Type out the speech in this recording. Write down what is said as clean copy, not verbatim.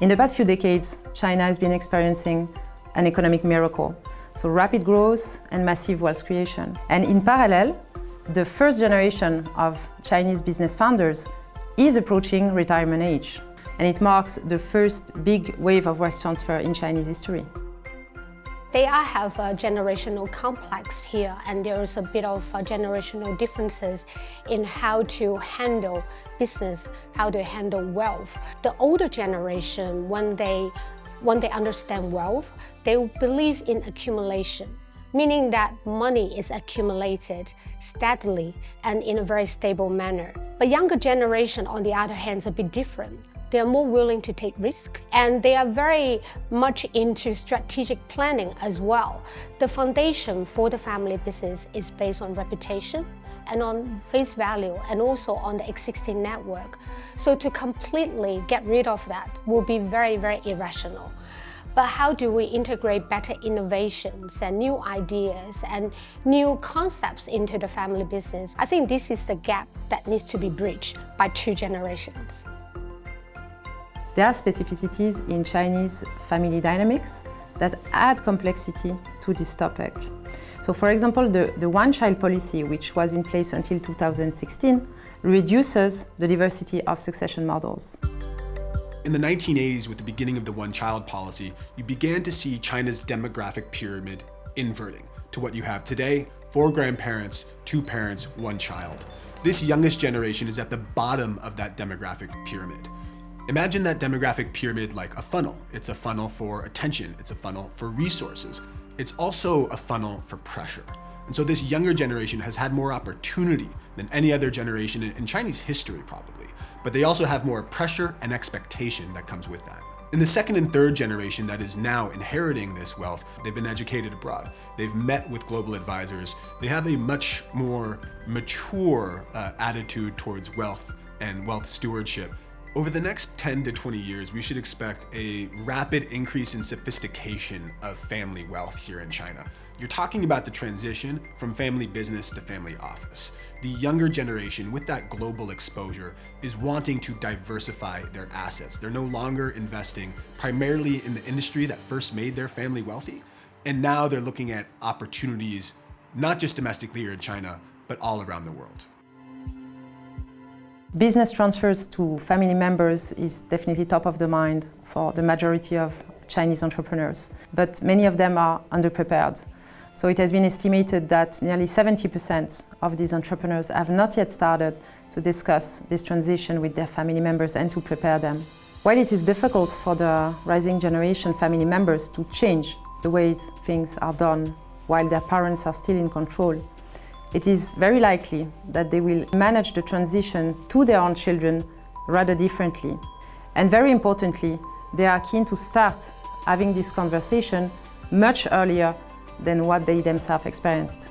In the past few decades, China has been experiencing an economic miracle, so rapid growth and massive wealth creation. And in parallel, the first generation of Chinese business founders is approaching retirement age, and it marks the first big wave of wealth transfer in Chinese history. They have a generational complex here, and there is a bit of generational differences in how to handle business, how to handle wealth. The older generation, when they understand wealth, they believe in accumulation, meaning that money is accumulated steadily and in a very stable manner. But younger generation, on the other hand, is a bit different. They are more willing to take risk, and they are very much into strategic planning as well. The foundation for the family business is based on reputation and on face value, and also on the existing network. So to completely get rid of that will be very, very irrational. But how do we integrate better innovations and new ideas and new concepts into the family business? I think this is the gap that needs to be bridged by two generations. There are specificities in Chinese family dynamics that add complexity to this topic. So for example, the one-child policy, which was in place until 2016, reduces the diversity of succession models. In the 1980s, with the beginning of the one-child policy, you began to see China's demographic pyramid inverting to what you have today: 4 grandparents, 2 parents, 1 child. This youngest generation is at the bottom of that demographic pyramid. Imagine that demographic pyramid like a funnel. It's a funnel for attention. It's a funnel for resources. It's also a funnel for pressure. And so this younger generation has had more opportunity than any other generation in Chinese history, probably. But they also have more pressure and expectation that comes with that. In the second and third generation that is now inheriting this wealth, they've been educated abroad. They've met with global advisors. They have a much more mature attitude towards wealth and wealth stewardship. Over the next 10 to 20 years, we should expect a rapid increase in sophistication of family wealth here in China. You're talking about the transition from family business to family office. The younger generation, with that global exposure, is wanting to diversify their assets. They're no longer investing primarily in the industry that first made their family wealthy, and now they're looking at opportunities, not just domestically here in China, but all around the world. Business transfers to family members is definitely top of the mind for the majority of Chinese entrepreneurs, but many of them are underprepared. So it has been estimated that nearly 70% of these entrepreneurs have not yet started to discuss this transition with their family members and to prepare them. While it is difficult for the rising generation family members to change the way things are done while their parents are still in control, it is very likely that they will manage the transition to their own children rather differently. And very importantly, they are keen to start having this conversation much earlier than what they themselves experienced.